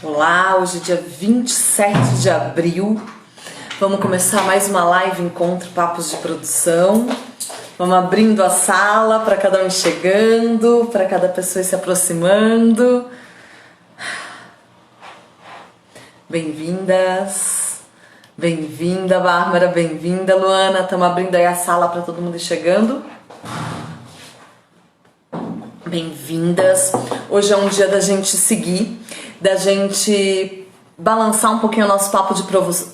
Olá, hoje é dia 27 de abril. Vamos começar mais uma live Encontro Papos de Produção. Vamos abrindo a sala para cada um chegando, para cada pessoa se aproximando. Bem-vindas. Bem-vinda, Bárbara. Bem-vinda, Luana. Estamos abrindo aí a sala para todo mundo ir chegando. Bem-vindas. Hoje é um dia da gente seguir, da gente balançar um pouquinho o nosso papo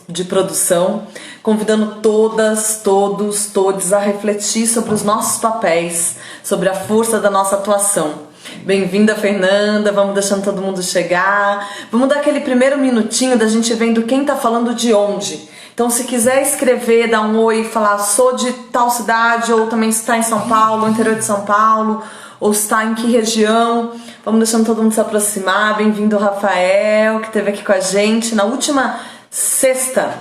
de produção, convidando todas, todos a refletir sobre os nossos papéis, sobre a força da nossa atuação. Bem-vinda, Fernanda, vamos deixando todo mundo chegar. Vamos dar aquele primeiro minutinho da gente vendo quem tá falando de onde. Então, se quiser escrever, dar um oi, falar sou de tal cidade, ou também se está em São Paulo, no interior de São Paulo, ou está em que região, vamos deixando todo mundo se aproximar. Bem-vindo, Rafael, que esteve aqui com a gente. Na última sexta,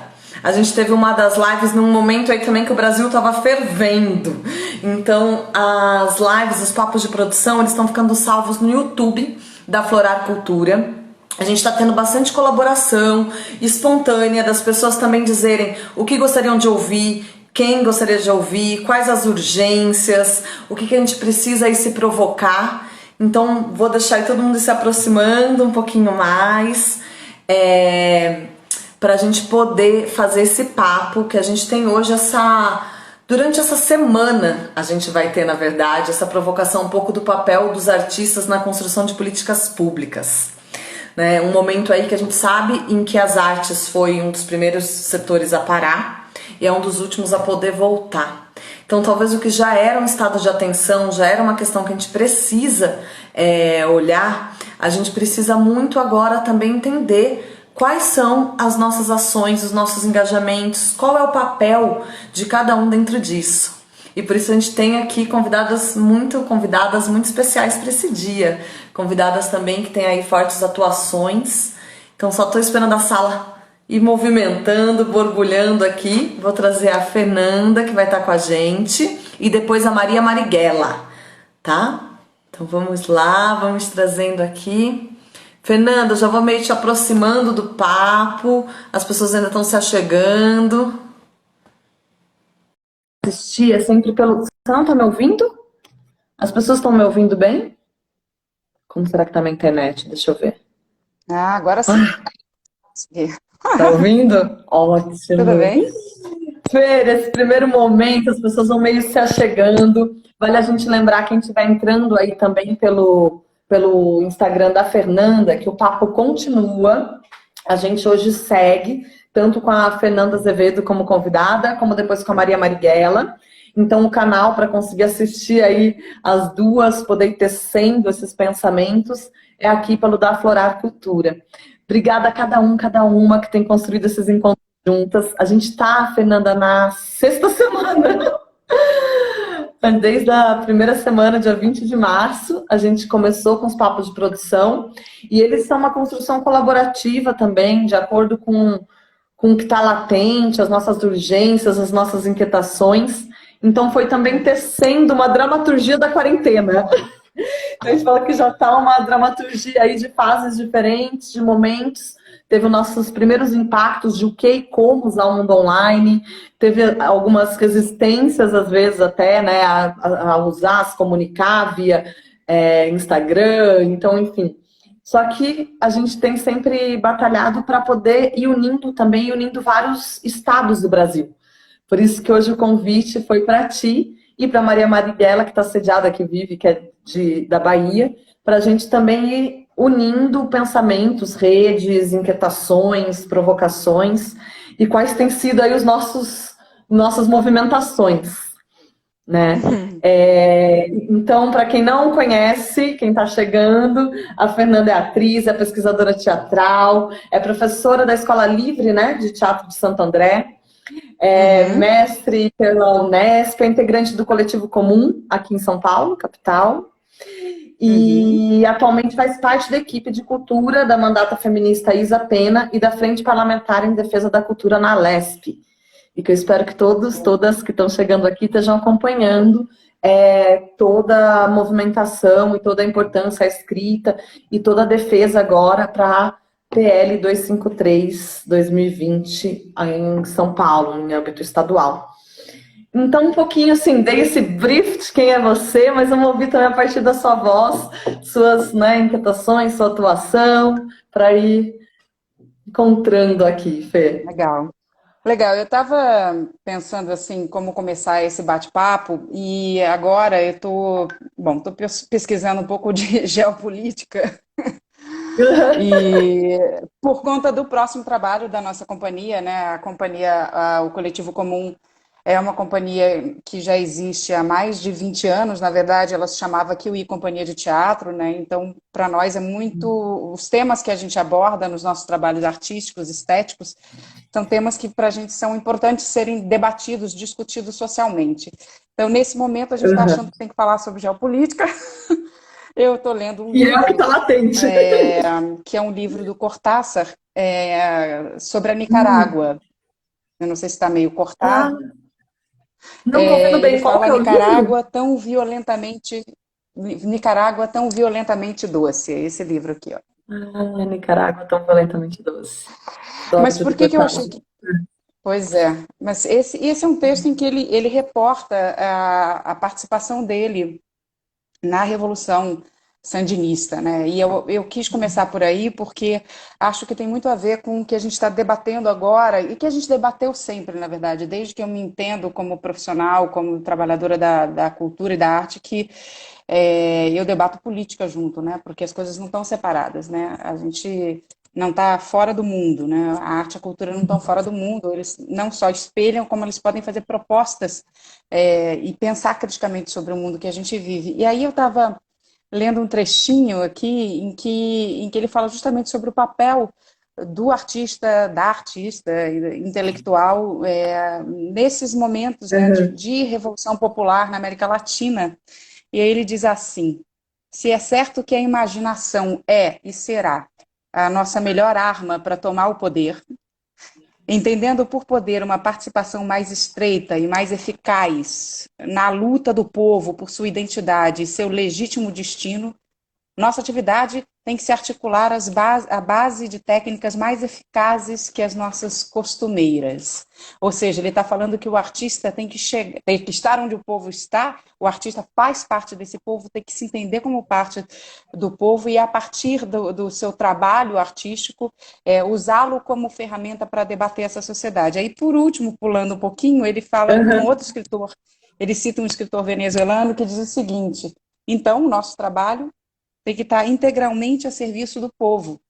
a gente teve uma das lives num momento aí também que o Brasil estava fervendo. Então, as lives, os papos de produção, eles estão ficando salvos no YouTube da Florar Cultura. A gente está tendo bastante colaboração espontânea das pessoas também dizerem o que gostariam de ouvir, quem gostaria de ouvir, quais as urgências, o que a gente precisa aí se provocar. Então, vou deixar aí todo mundo se aproximando um pouquinho mais, para a gente poder fazer esse papo que a gente tem hoje, durante essa semana a gente vai ter, na verdade, essa provocação um pouco do papel dos artistas na construção de políticas públicas. Né? Um momento aí que a gente sabe em que as artes foi um dos primeiros setores a parar, e é um dos últimos a poder voltar. Então talvez o que já era um estado de atenção, já era uma questão que a gente precisa olhar, a gente precisa muito agora também entender quais são as nossas ações, os nossos engajamentos, qual é o papel de cada um dentro disso. E por isso a gente tem aqui convidadas muito especiais para esse dia. Convidadas também que têm aí fortes atuações. Então só estou esperando a sala e movimentando, borbulhando aqui. Vou trazer a Fernanda, que vai estar com a gente, e depois a Maria Marighella, tá? Então vamos lá, vamos trazendo aqui. Fernanda, já vou meio te aproximando do papo, as pessoas ainda estão se achegando. Assistir é sempre pelo... Você não tá me ouvindo? As pessoas estão me ouvindo bem? Como será que tá na internet? Deixa eu ver. Ah, agora sim. Tá ouvindo? Ótimo. Tudo bem? Fer, esse primeiro momento, as pessoas vão meio se achegando. Vale a gente lembrar quem estiver entrando aí também pelo Instagram da Fernanda, que o papo continua. A gente hoje segue, tanto com a Fernanda Azevedo como convidada, como depois com a Maria Marighella. Então o canal, para conseguir assistir aí as duas, poder ir tecendo esses pensamentos, é aqui pelo da Florar Cultura. Obrigada a cada uma que tem construído esses encontros juntas. A gente está, Fernanda, na sexta semana. Desde a primeira semana, dia 20 de março, a gente começou com os papos de produção. E eles são uma construção colaborativa também, de acordo com o que está latente, as nossas urgências, as nossas inquietações. Então foi também tecendo uma dramaturgia da quarentena. A gente fala que já está uma dramaturgia aí de fases diferentes, de momentos. Teve os nossos primeiros impactos de o que e como usar o mundo online. Teve algumas resistências, às vezes, até, né, a usar, a se comunicar via Instagram. Então, enfim. Só que a gente tem sempre batalhado para poder ir unindo vários estados do Brasil. Por isso que hoje o convite foi para ti e para Maria Marighella, que está sediada, que vive, que é da Bahia, para a gente também ir unindo pensamentos, redes, inquietações, provocações, e quais têm sido aí nossas movimentações, né? Então, para quem não conhece, quem está chegando, a Fernanda é atriz, é pesquisadora teatral, é professora da Escola Livre, né, de Teatro de Santo André, mestre pela Unesp, é integrante do Coletivo Comum, aqui em São Paulo, capital. E atualmente faz parte da equipe de cultura da mandata feminista Isa Pena e da Frente Parlamentar em Defesa da Cultura na Alesp. E que eu espero que todas que estão chegando aqui estejam acompanhando toda a movimentação e toda a importância, a escrita e toda a defesa agora para PL 253, 2020, em São Paulo, em âmbito estadual. Então, um pouquinho assim, dei esse brief de quem é você, mas vamos ouvir também a partir da sua voz, suas, né, inquietações, sua atuação, para ir encontrando aqui, Fê. Legal. Legal, eu estava pensando assim como começar esse bate-papo e agora eu estou, bom, estou pesquisando um pouco de geopolítica e por conta do próximo trabalho da nossa companhia, né, a companhia, o Coletivo Comum é uma companhia que já existe há mais de 20 anos, na verdade ela se chamava Kiwi Companhia de Teatro, né, então para nós é muito, os temas que a gente aborda nos nossos trabalhos artísticos, estéticos, são temas que para a gente são importantes serem debatidos, discutidos socialmente. Então, nesse momento, a gente está Uhum. achando que tem que falar sobre geopolítica. Eu estou lendo um E é o que livro, está latente. que é um livro do Cortázar, sobre a Hum. Nicarágua. Eu não sei se está meio Ah, cortado. não estou ouvindo Ele bem. Qual fala que é o livro? Nicarágua tão violentamente doce. É esse livro aqui, ó. Ah, Nicarágua tão violentamente doce. Da obra Mas de por que que eu achei Cortázar. que... Pois é, mas esse é um texto em que ele reporta a participação dele na Revolução Sandinista, né? E eu quis começar por aí porque acho que tem muito a ver com o que a gente está debatendo agora e que a gente debateu sempre, na verdade, desde que eu me entendo como profissional, como trabalhadora da cultura e da arte, que eu debato política junto, né? Porque as coisas não estão separadas, né? A gente não está fora do mundo, né? A arte e a cultura não estão fora do mundo. Eles não só espelham, como eles podem fazer propostas e pensar criticamente sobre o mundo que a gente vive. E aí eu estava lendo um trechinho aqui em que ele fala justamente sobre o papel do artista, da artista intelectual nesses momentos, né, Uhum. de revolução popular na América Latina. E aí ele diz assim: se é certo que a imaginação é e será a nossa melhor arma para tomar o poder, entendendo por poder uma participação mais estreita e mais eficaz na luta do povo por sua identidade e seu legítimo destino, nossa atividade tem que se articular à base de técnicas mais eficazes que as nossas costumeiras. Ou seja, ele está falando que o artista tem que chegar, tem que estar onde o povo está, o artista faz parte desse povo, tem que se entender como parte do povo e, a partir do seu trabalho artístico, usá-lo como ferramenta para debater essa sociedade. Aí, por último, pulando um pouquinho, ele fala de um Uhum. outro escritor, ele cita um escritor venezuelano que diz o seguinte: então, o nosso trabalho tem que estar integralmente a serviço do povo.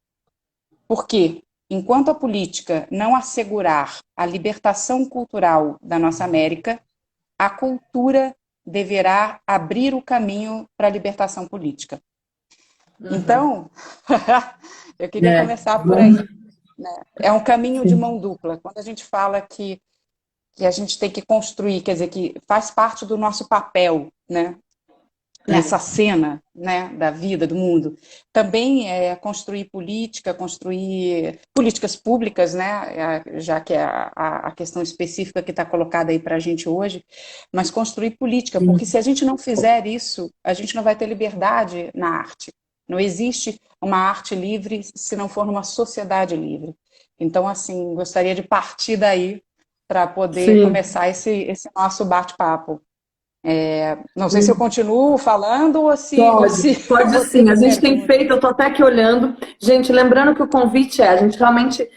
Porque, enquanto a política não assegurar a libertação cultural da nossa América, a cultura deverá abrir o caminho para a libertação política. Uhum. Então, eu queria É, começar por vamos, aí. É um caminho de sim. mão dupla. Quando a gente fala que a gente tem que construir, quer dizer, que faz parte do nosso papel, né? Nessa É. cena, né, da vida, do mundo. Também é construir política, construir políticas públicas, né, já que é a questão específica que está colocada aí para a gente hoje, mas construir política, porque Sim. se a gente não fizer isso, a gente não vai ter liberdade na arte. Não existe uma arte livre se não for numa sociedade livre. Então, assim, gostaria de partir daí para poder Sim. começar esse nosso bate-papo. Não sei se eu continuo falando ou Pode, se pode você sim. A me gente tem pergunta. feito, eu estou até aqui olhando. Gente, lembrando que o convite é, a gente realmente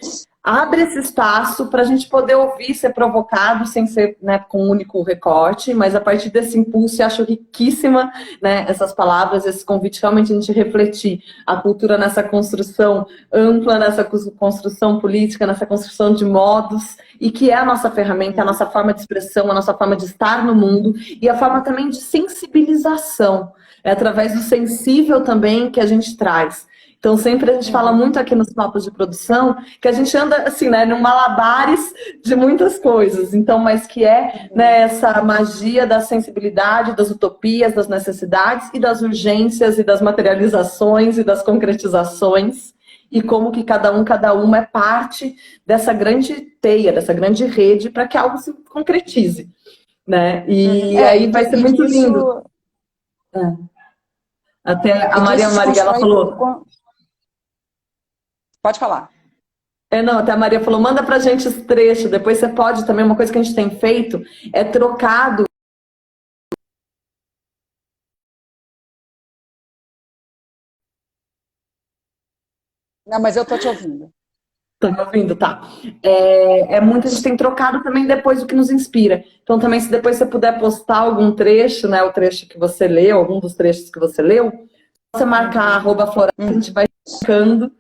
abre esse espaço para a gente poder ouvir, ser provocado, sem ser, né, com um único recorte, mas a partir desse impulso, eu acho riquíssima, né, essas palavras, esse convite realmente a gente refletir a cultura nessa construção ampla, nessa construção política, nessa construção de modos, e que é a nossa ferramenta, a nossa forma de expressão, a nossa forma de estar no mundo, e a forma também de sensibilização. É através do sensível também que a gente traz. Então, sempre a gente fala Uhum. muito aqui nos papos de produção que a gente anda, assim, né, num malabares de muitas coisas. Então, mas que é, né, essa magia da sensibilidade, das utopias, das necessidades e das urgências e das materializações e das concretizações. E como que cada uma é parte dessa grande teia, dessa grande rede para que algo se concretize, né? Uhum. E aí vai ser E muito lindo. disso, Até a e Maria disso se Marighella constrói. falou, Pode falar. Não, até a Maria falou, manda pra gente esse trecho, depois você pode também, uma coisa que a gente tem feito é trocado. Não, mas eu tô te ouvindo. Tá me ouvindo? Tá. Muito, a gente tem trocado também depois o que nos inspira. Então, também, se depois você puder postar algum trecho, né? O trecho que você leu, algum dos trechos que você leu, você marcar @Floresta, a gente vai ficando,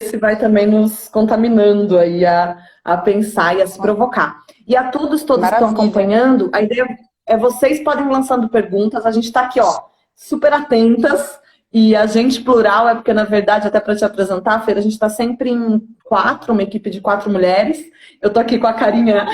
esse vai também nos contaminando aí a pensar e a se provocar. E a todos que estão Maravilha. acompanhando, a ideia é vocês podem lançando perguntas, a gente está aqui, ó, super atentas, e a gente plural é porque, na verdade, até para te apresentar, Feira, a gente está sempre em quatro, uma equipe de 4 mulheres. Eu tô aqui com a carinha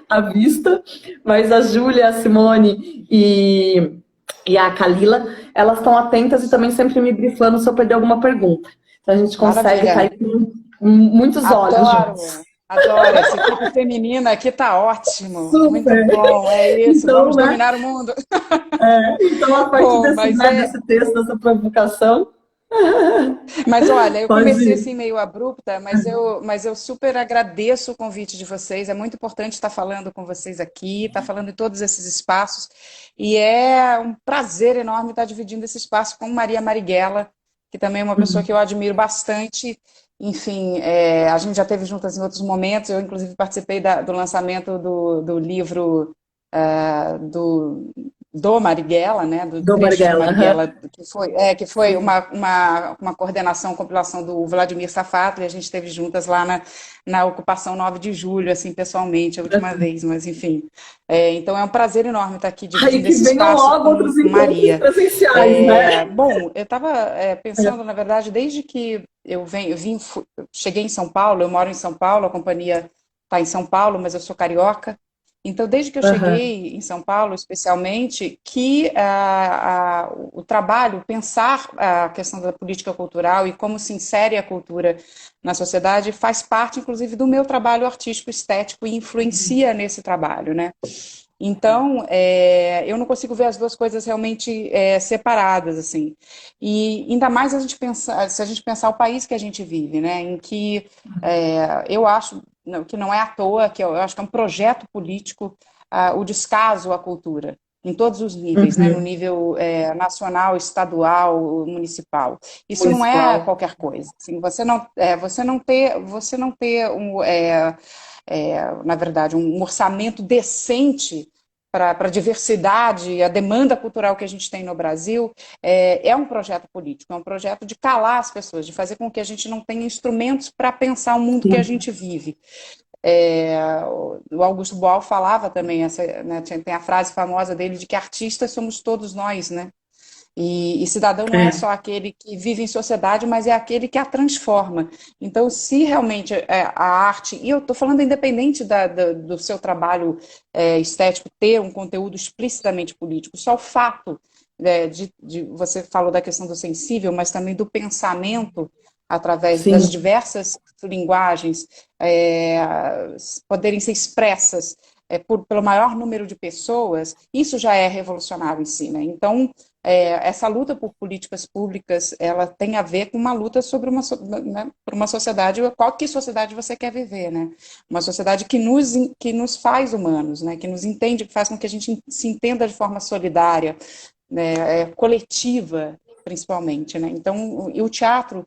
à vista, mas a Júlia, a Simone e a Kalila, elas estão atentas e também sempre me brifando se eu perder alguma pergunta. Então a gente consegue estar Maravilha. aí com muitos olhos juntos. Adoro. Adoro. Essa equipe feminina aqui tá ótimo. Muito Super! bom. É isso. Então, Vamos né? dominar o mundo. Então, a partir Bom, desse, mas né, desse texto, dessa provocação, Mas olha, eu pode comecei ir. assim meio abrupta, mas eu super agradeço o convite de vocês. É muito importante estar falando com vocês aqui, estar falando em todos esses espaços. E é um prazer enorme estar dividindo esse espaço com Maria Marighella, que também é uma pessoa que eu admiro bastante. Enfim, a gente já esteve juntas em outros momentos. Eu, inclusive, participei do lançamento do livro do Marighella, né, do Do trecho de Marighella. Marighella, que foi Sim. uma coordenação, compilação do Vladimir Safatli, e a gente esteve juntas lá na ocupação 9 de julho, assim, pessoalmente, a última vez, mas enfim. Então é um prazer enorme estar aqui Aí dividindo que esse venham espaço logo com outros encontros Maria. presenciais, né? Bom, eu estava pensando, na verdade, desde que cheguei em São Paulo, eu moro em São Paulo, a companhia está em São Paulo, mas eu sou carioca. Então, desde que eu Uhum. cheguei em São Paulo, especialmente, que o trabalho, pensar a questão da política cultural e como se insere a cultura na sociedade, faz parte, inclusive, do meu trabalho artístico estético e influencia nesse trabalho, né? Então, eu não consigo ver as duas coisas realmente separadas, assim. E ainda mais se a gente pensar o país que a gente vive, né? Em que eu acho que não é à toa, eu acho que é um projeto político, o descaso à cultura, em todos os níveis, né? No Uhum. nível nacional, estadual, municipal. Isso não é Municipal. qualquer coisa. Assim, você não ter na verdade, um orçamento decente para a diversidade e a demanda cultural que a gente tem no Brasil, é um projeto político, é um projeto de calar as pessoas, de fazer com que a gente não tenha instrumentos para pensar o mundo que a Sim. gente vive. É, o Augusto Boal falava também, né, tem a frase famosa dele de que artistas somos todos nós, né? E cidadão não é É. só aquele que vive em sociedade, mas é aquele que a transforma. Então, se realmente a arte, e eu estou falando independente do seu trabalho estético ter um conteúdo explicitamente político, só o fato você falou da questão do sensível, mas também do pensamento através das Sim. diversas linguagens poderem ser expressas pelo maior número de pessoas, isso já é revolucionário em si, né? Então, essa luta por políticas públicas, ela tem a ver com uma luta sobre né, por uma sociedade, qual que sociedade você quer viver, né? Uma sociedade que nos faz humanos, né? Que nos entende, que faz com que a gente se entenda de forma solidária, né? Coletiva, principalmente, né? Então, e o teatro,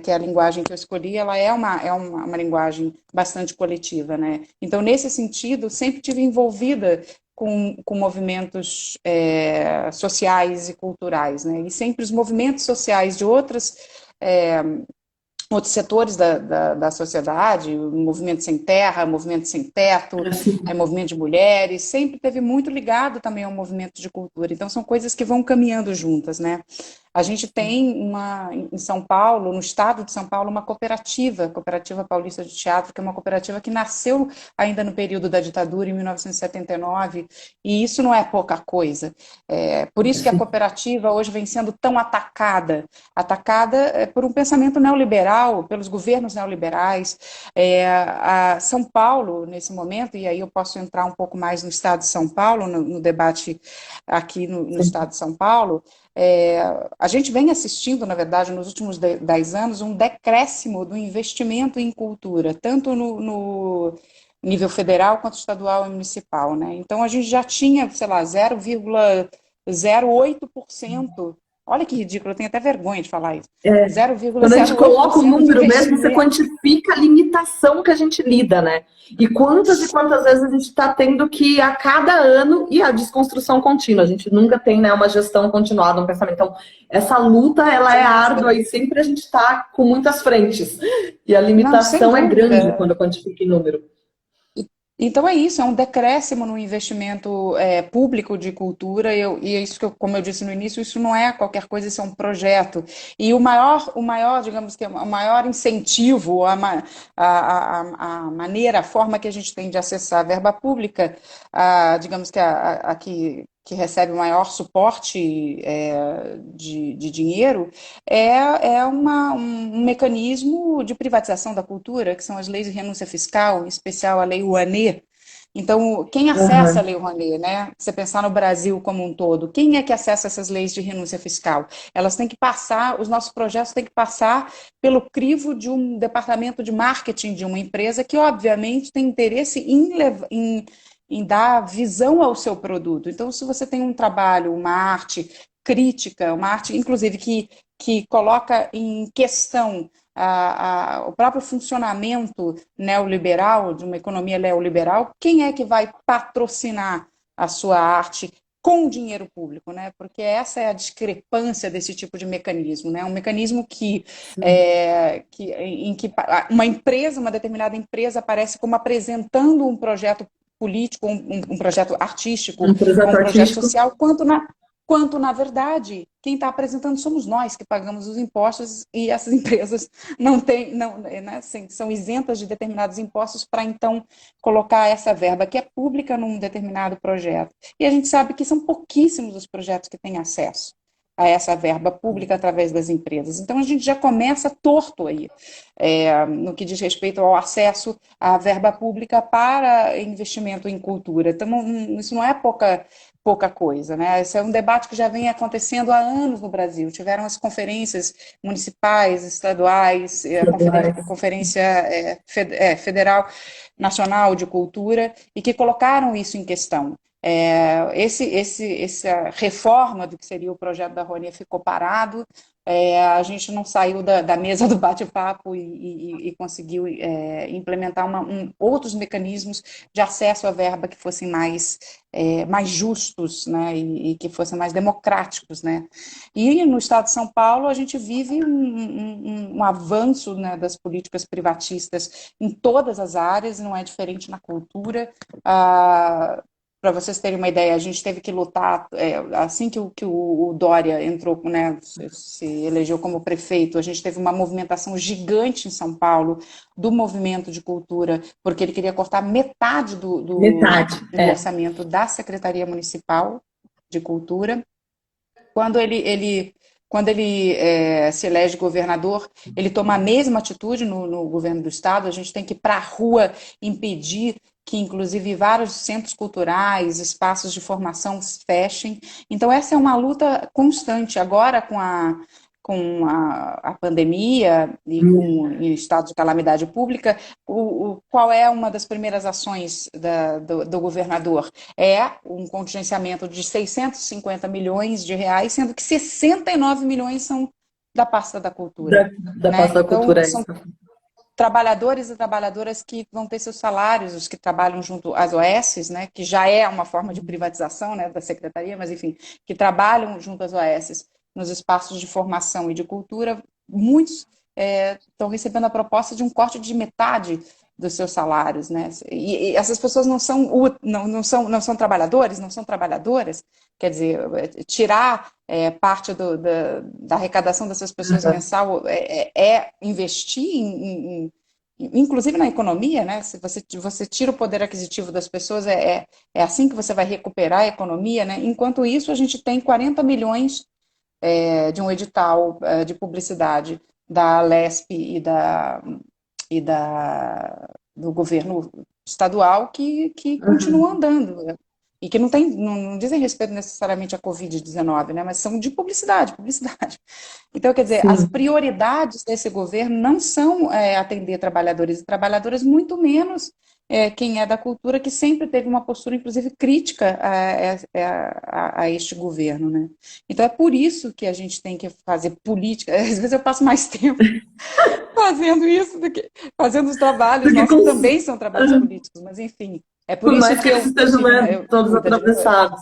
que é a linguagem que eu escolhi, ela é uma linguagem bastante coletiva, né? Então, nesse sentido, sempre tive envolvida com movimentos sociais e culturais, né? E sempre os movimentos sociais de outros setores da sociedade, o movimento sem terra, movimento sem teto, Assim. movimento de mulheres, sempre teve muito ligado também ao movimento de cultura. Então, são coisas que vão caminhando juntas, né? A gente tem em São Paulo, no estado de São Paulo, uma cooperativa, Cooperativa Paulista de Teatro, que é uma cooperativa que nasceu ainda no período da ditadura, em 1979, e isso não é pouca coisa. Por isso que a cooperativa hoje vem sendo tão atacada por um pensamento neoliberal, pelos governos neoliberais. São Paulo, nesse momento, e aí eu posso entrar um pouco mais no estado de São Paulo, no debate aqui no estado de São Paulo, a gente vem assistindo, na verdade, nos últimos 10 anos, um decréscimo do investimento em cultura, tanto no nível federal quanto estadual e municipal, né? Então, a gente já tinha, sei lá, 0,08%. Olha que ridículo, eu tenho até vergonha de falar isso. Quando a gente coloca o 0,08% de número mesmo, você investimento. quantifica a limitação que a gente lida, né? E quantas vezes a gente está tendo que, a cada ano, e a desconstrução contínua, a gente nunca tem, né, uma gestão continuada, um pensamento. Então, essa luta, ela é Sem árdua dúvida. e sempre a gente está com muitas frentes. E a Não, sem limitação é grande dúvida. quando quantifica em número. Então é isso, é um decréscimo no investimento público de cultura, e é isso que, como eu disse no início, isso não é qualquer coisa, isso é um projeto. E o maior, digamos que o maior incentivo, a maneira, a forma que a gente tem de acessar a verba pública, digamos que a que recebe o maior suporte de dinheiro, um mecanismo de privatização da cultura, que são as leis de renúncia fiscal, em especial a Lei Rouanet. Então, quem acessa a Uhum. Lei Rouanet, né? Se você pensar no Brasil como um todo, quem é que acessa essas leis de renúncia fiscal? Elas têm que passar, os nossos projetos têm que passar pelo crivo de um departamento de marketing de uma empresa que, obviamente, tem interesse em dar visão ao seu produto. Então, se você tem um trabalho, uma arte crítica, uma arte, inclusive, que coloca em questão o próprio funcionamento neoliberal, de uma economia neoliberal, quem é que vai patrocinar a sua arte com dinheiro público, né? Porque essa é a discrepância desse tipo de mecanismo, né? Um mecanismo em que uma empresa, uma determinada empresa, aparece como apresentando um projeto político, um projeto artístico, Um ou projeto um projeto artístico. social, quanto, na verdade, quem está apresentando somos nós, que pagamos os impostos, e essas empresas não têm, não, né, assim, são isentas de determinados impostos para, então, colocar essa verba que é pública num determinado projeto. E a gente sabe que são pouquíssimos os projetos que têm acesso a essa verba pública através das empresas. Então, a gente já começa torto aí, no que diz respeito ao acesso à verba pública para investimento em cultura. Então, isso não é pouca coisa, né? Esse é um debate que já vem acontecendo há anos no Brasil. Tiveram as conferências municipais, estaduais, a conferência federal nacional de cultura, e que colocaram isso em questão. Essa reforma do que seria o projeto da Rony ficou parado. A gente não saiu da mesa do bate-papo e conseguiu implementar outros mecanismos de acesso à verba que fossem mais justos, né, e que fossem mais democráticos, né. E no estado de São Paulo a gente vive um avanço, né, das políticas privatistas em todas as áreas, não é diferente na cultura. Para vocês terem uma ideia, a gente teve que lutar, assim que o Dória entrou, né, se elegeu como prefeito, a gente teve uma movimentação gigante em São Paulo do movimento de cultura, porque ele queria cortar metade Metade. do orçamento da Secretaria Municipal de Cultura. Quando ele se elege governador, ele toma a mesma atitude no governo do estado. A gente tem que ir para a rua impedir que, inclusive, vários centros culturais, espaços de formação fechem. Então, essa é uma luta constante. Agora, com a pandemia e com o estado de calamidade pública, qual é uma das primeiras ações do governador? É um contingenciamento de 650 milhões de reais, sendo que 69 milhões são da pasta da cultura. Da Né? pasta da Então, cultura. são trabalhadores e trabalhadoras que vão ter seus salários, os que trabalham junto às OS, né, que já é uma forma de privatização, né, da secretaria, mas enfim, que trabalham junto às OS nos espaços de formação e de cultura, muitos estão recebendo a proposta de um corte de metade dos seus salários, né? E essas pessoas não são trabalhadores, não são trabalhadoras, quer dizer, tirar parte da arrecadação dessas pessoas mensal investir inclusive na economia, né? Se você tira o poder aquisitivo das pessoas, é assim que você vai recuperar a economia, né? Enquanto isso, a gente tem 40 milhões de um edital de publicidade da Lesp do governo estadual que continua andando. e que não dizem respeito necessariamente à Covid-19, né, mas são de publicidade, publicidade. Então, quer dizer, as Sim. prioridades desse governo não são atender trabalhadores e trabalhadoras, muito menos quem é da cultura, que sempre teve uma postura, inclusive, crítica a este governo, né? Então, é por isso que a gente tem que fazer política. Às vezes eu passo mais tempo fazendo isso do que fazendo os trabalhos Porque nossos, que também são trabalhos políticos, mas enfim, é por por isso mais que que eles eu estejam, sigo, né, né? Eu, todos muita gente, atravessados.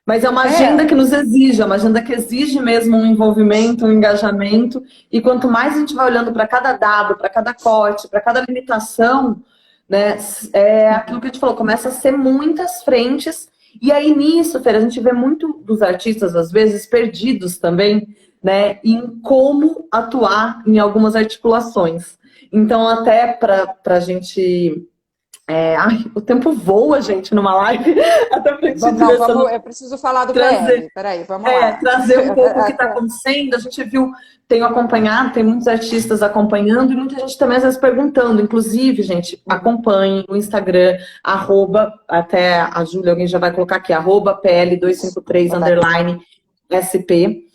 Mas é uma agenda é, que nos exige, é uma agenda que exige mesmo um envolvimento, um engajamento. E quanto mais a gente vai olhando para cada dado, para cada corte, para cada limitação, né, é aquilo que a gente falou, começa a ser muitas frentes. E aí nisso, Fer, a gente vê muito dos artistas, às vezes, perdidos também, né, em como atuar em algumas articulações. Então, até para a gente. Ai, o tempo voa, gente, numa live, até para a gente vamos, não, direcionar, vamos, eu preciso falar do trazer. PL, peraí, vamos lá. Trazer um pouco o que está acontecendo. A gente viu, tenho acompanhado, tem muitos artistas acompanhando e muita gente também às vezes perguntando. Inclusive, gente, acompanhe o Instagram, arroba, até a Júlia, alguém já vai colocar aqui, arroba PL253 Botar aqui. underline SP,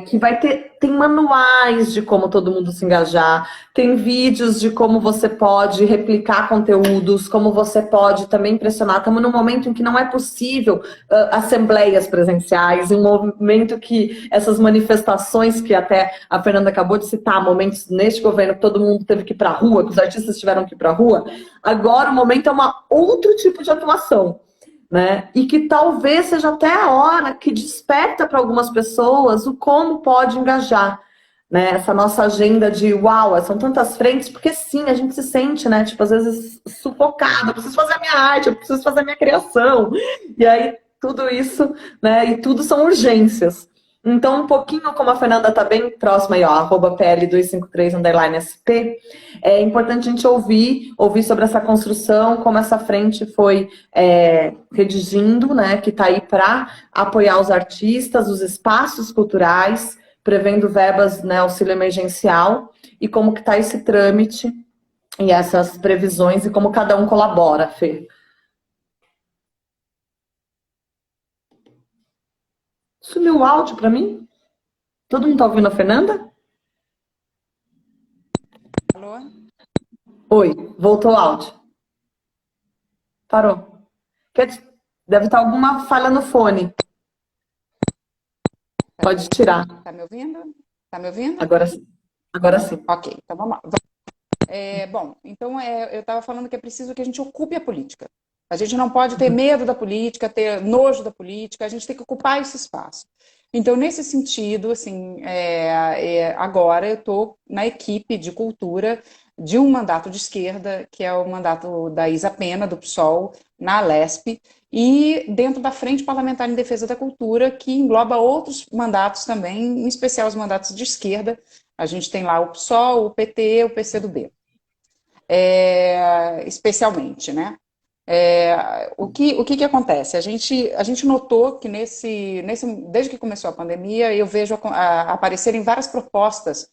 que vai ter, tem manuais de como todo mundo se engajar, tem vídeos de como você pode replicar conteúdos, como você pode também pressionar. Estamos num momento em que não é possível assembleias presenciais, em um momento que essas manifestações que até a Fernanda acabou de citar, momentos neste governo que todo mundo teve que ir para a rua, que os artistas tiveram que ir para a rua, agora o momento é outro tipo de atuação. Né? E que talvez seja até a hora que desperta para algumas pessoas o como pode engajar, né? Essa nossa agenda de uau, são tantas frentes, porque sim, a gente se sente, né? Tipo, às vezes sufocada, eu preciso fazer a minha arte, eu preciso fazer a minha criação. E aí, tudo isso, né? E tudo são urgências. Então, um pouquinho como a Fernanda está bem próxima aí, ó, arroba PL253 underline SP, é importante a gente ouvir sobre essa construção, como essa frente foi redigindo, né, que está aí para apoiar os artistas, os espaços culturais, prevendo verbas, né, auxílio emergencial, e como que está esse trâmite e essas previsões e como cada um colabora, Fê. Sumiu o áudio para mim? Todo mundo está ouvindo a Fernanda? Alô? Oi, voltou o áudio. Parou. Deve estar alguma falha no fone. Pode Peraí. tirar. Tá me ouvindo? Tá me ouvindo? Agora sim. Agora sim. Ok, então vamos lá. Bom, então eu estava falando que é preciso que a gente ocupe a política. A gente não pode ter medo da política, ter nojo da política, a gente tem que ocupar esse espaço. Então, nesse sentido, assim, agora eu estou na equipe de cultura de um mandato de esquerda, que é o mandato da Isa Pena, do PSOL, na Alesp, e dentro da Frente Parlamentar em Defesa da Cultura, que engloba outros mandatos também, em especial os mandatos de esquerda. A gente tem lá o PSOL, o PT, o PCdoB, especialmente, né? O que acontece? A gente notou que desde que começou a pandemia, eu vejo aparecerem várias propostas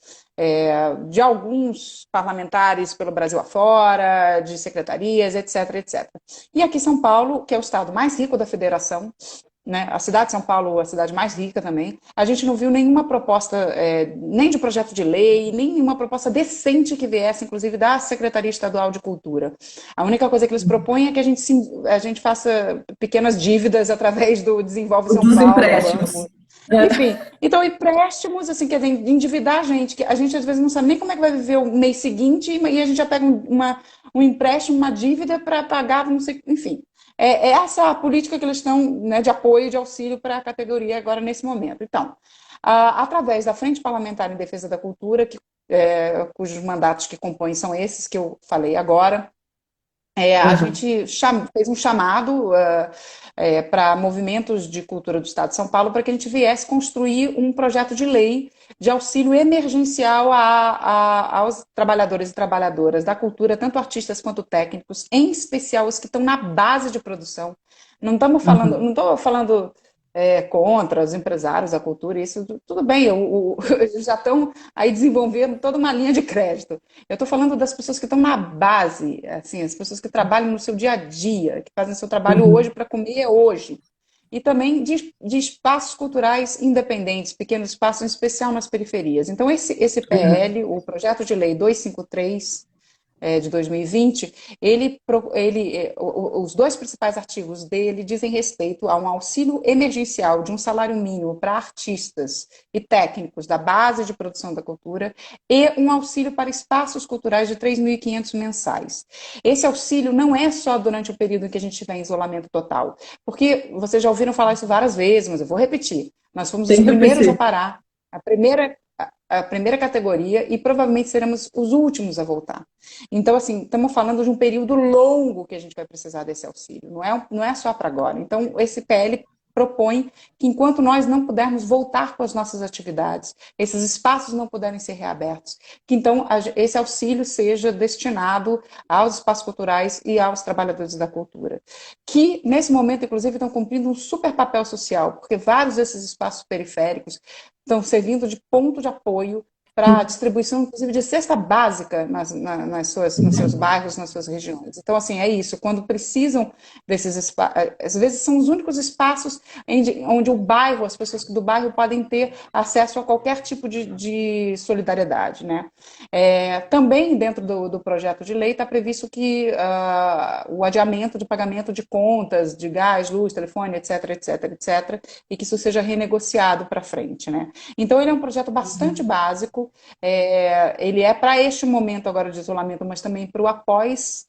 de alguns parlamentares pelo Brasil afora, de secretarias, etc, etc. E aqui em São Paulo, que é o estado mais rico da federação, né, a cidade de São Paulo, a cidade mais rica também, a gente não viu nenhuma proposta, nem de projeto de lei, nem nenhuma proposta decente que viesse, inclusive da Secretaria Estadual de Cultura. A única coisa que eles propõem é que a gente faça pequenas dívidas através do Desenvolve São Dos Paulo, empréstimos. banco. Enfim, então empréstimos, assim, quer dizer, endividar a gente, que a gente às vezes não sabe nem como é que vai viver o mês seguinte, e a gente já pega um empréstimo, uma dívida para pagar, não sei, enfim. Essa a política que eles estão, né, de apoio, de auxílio para a categoria agora nesse momento. Então, através da Frente Parlamentar em Defesa da Cultura, cujos mandatos que compõem são esses que eu falei agora, a gente fez um chamado para movimentos de cultura do Estado de São Paulo para que a gente viesse construir um projeto de lei de auxílio emergencial aos trabalhadores e trabalhadoras da cultura, tanto artistas quanto técnicos, em especial os que estão na base de produção. Não estamos falando, não estou falando contra os empresários da cultura, isso tudo bem, eles já estão aí desenvolvendo toda uma linha de crédito. Eu estou falando das pessoas que estão na base, assim, as pessoas que trabalham no seu dia a dia, que fazem seu trabalho hoje para comer hoje. E também de espaços culturais independentes, pequenos espaços, em especial nas periferias. Então, esse PL, o projeto de lei 253, de 2020, os dois principais artigos dele dizem respeito a um auxílio emergencial de um salário mínimo para artistas e técnicos da base de produção da cultura e um auxílio para espaços culturais de 3.500 mensais. Esse auxílio não é só durante o período em que a gente estiver em isolamento total, porque vocês já ouviram falar isso várias vezes, mas eu vou repetir. Nós fomos os primeiros a parar, a primeira categoria, e provavelmente seremos os últimos a voltar. Então, assim, estamos falando de um período longo que a gente vai precisar desse auxílio, não é só para agora. Então, esse PL propõe que, enquanto nós não pudermos voltar com as nossas atividades, esses espaços não puderem ser reabertos, que então esse auxílio seja destinado aos espaços culturais e aos trabalhadores da cultura, que nesse momento, inclusive, estão cumprindo um super papel social, porque vários desses espaços periféricos estão servindo de ponto de apoio para a distribuição, inclusive, de cesta básica nos seus bairros, nas suas regiões. Então, assim, é isso. Quando precisam desses espaços, às vezes são os únicos espaços onde o bairro, as pessoas do bairro podem ter acesso a qualquer tipo de solidariedade, né? Também, dentro do projeto de lei, está previsto que o adiamento de pagamento de contas de gás, luz, telefone, etc., etc., etc., e que isso seja renegociado para frente, né? Então, ele é um projeto bastante básico. Ele é para este momento agora de isolamento, mas também para o após,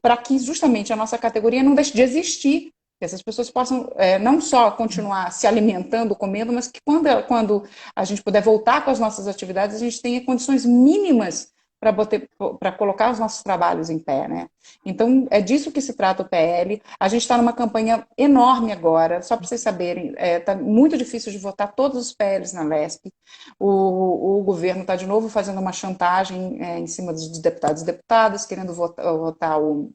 para que justamente a nossa categoria não deixe de existir, que essas pessoas possam não só continuar se alimentando, comendo, mas que quando a gente puder voltar com as nossas atividades, a gente tenha condições mínimas para colocar os nossos trabalhos em pé, né? Então, é disso que se trata o PL. A gente está numa campanha enorme agora, só para vocês saberem, está muito difícil de votar todos os PLs na LESP. O governo está de novo fazendo uma chantagem em cima dos deputados e deputadas, querendo votar o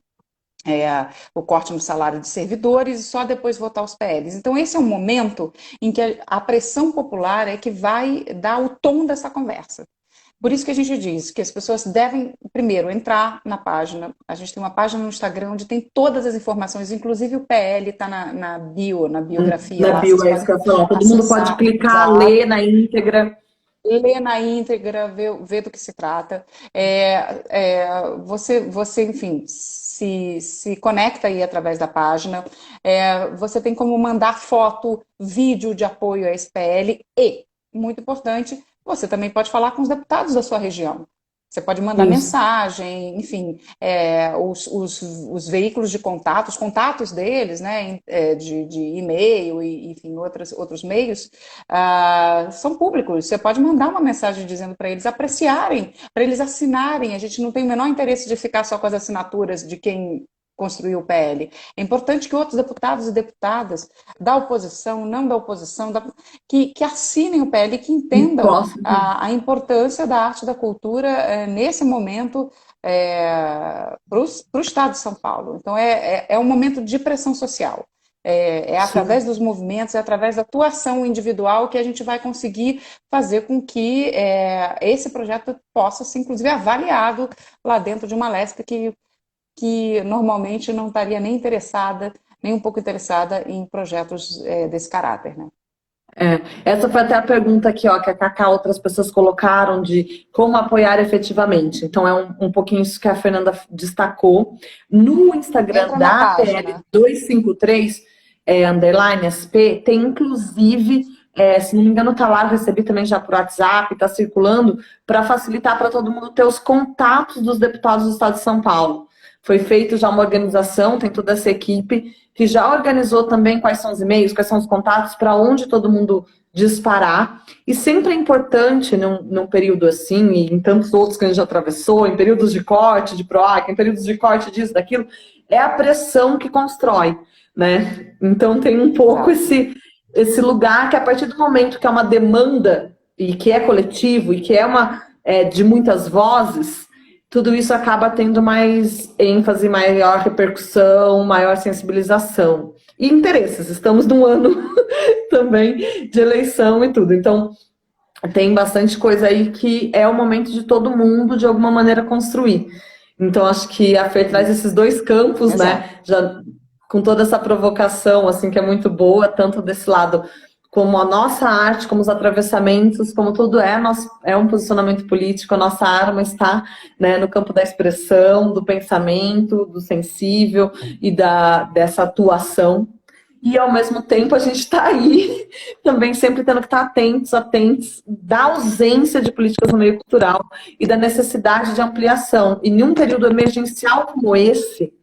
corte no salário de servidores e só depois votar os PLs. Então, esse é um momento em que a pressão popular é que vai dar o tom dessa conversa. Por isso que a gente diz que as pessoas devem, primeiro, entrar na página. A gente tem uma página no Instagram onde tem todas as informações, inclusive o PL está na biografia. Na bio, é isso que eu ia falar. Todo mundo pode clicar, ler na íntegra. Ler na íntegra, ver do que se trata. Você, enfim, se conecta aí através da página. Você tem como mandar foto, vídeo de apoio à SPL e, muito importante, você também pode falar com os deputados da sua região. Você pode mandar mensagem, enfim, os veículos de contato, os contatos deles, né, de e-mail e, enfim, outros meios, são públicos. Você pode mandar uma mensagem dizendo para eles apreciarem, para eles assinarem. A gente não tem o menor interesse de ficar só com as assinaturas de quem construir o PL. É importante que outros deputados e deputadas da oposição, não da oposição, que assinem o PL, que entendam a importância da arte e da cultura nesse momento para o Estado de São Paulo. Então, é um momento de pressão social. Através dos movimentos, é através da atuação individual que a gente vai conseguir fazer com que esse projeto possa ser, inclusive, avaliado lá dentro de uma LESP que normalmente não estaria nem um pouco interessada em projetos desse caráter, né? Essa foi até a pergunta aqui, ó, que a Cacá, outras pessoas colocaram de como apoiar efetivamente. Então, é um pouquinho isso que a Fernanda destacou. No Instagram da PL 253, underline SP, tem inclusive, se não me engano, tá lá, eu recebi também já por WhatsApp, tá circulando, para facilitar para todo mundo ter os contatos dos deputados do Estado de São Paulo. Foi feito já uma organização, tem toda essa equipe, que já organizou também quais são os e-mails, quais são os contatos, para onde todo mundo disparar. E sempre é importante, num período assim, e em tantos outros que a gente já atravessou, em períodos de corte, de PROAC, em períodos de corte disso, daquilo, é a pressão que constrói, né? Então tem um pouco esse lugar que a partir do momento que é uma demanda, e que é coletivo, e que é de muitas vozes, tudo isso acaba tendo mais ênfase, maior repercussão, maior sensibilização. E interesses, estamos num ano também de eleição e tudo. Então, tem bastante coisa aí que é o momento de todo mundo, de alguma maneira, construir. Então, acho que a Fer traz esses dois campos, Exato. né? Já com toda essa provocação, assim, que é muito boa, tanto desse lado como a nossa arte, como os atravessamentos, como tudo é um posicionamento político, a nossa arma está, né, no campo da expressão, do pensamento, do sensível e dessa atuação. E, ao mesmo tempo, a gente está aí também sempre tendo que estar atentos da ausência de políticas no meio cultural e da necessidade de ampliação. E em um período emergencial como esse,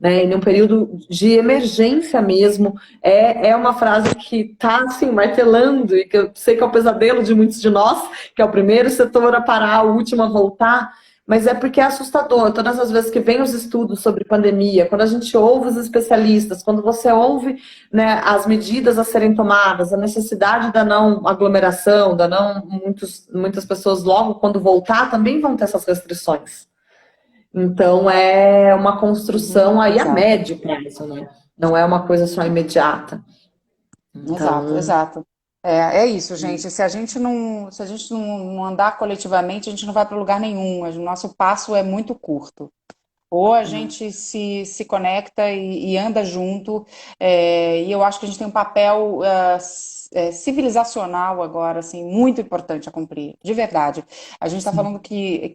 né, em um período de emergência mesmo, é uma frase que está assim, martelando, e que eu sei que é o pesadelo de muitos de nós, que é o primeiro setor a parar, o último a voltar, mas é porque é assustador. Todas as vezes que vem os estudos sobre pandemia, quando a gente ouve os especialistas, quando você ouve, né, as medidas a serem tomadas, a necessidade da não aglomeração, da não muitas pessoas logo quando voltar também vão ter essas restrições. Então é uma construção aí a Exato. médio prazo, né? Não é uma coisa só imediata. Exato, Então, exato. É isso, gente. Se a gente não andar coletivamente, a gente não vai para lugar nenhum. O nosso passo é muito curto. Ou a gente se conecta e anda junto, e eu acho que a gente tem um papel civilizacional agora, assim, muito importante a cumprir, de verdade. A gente está falando que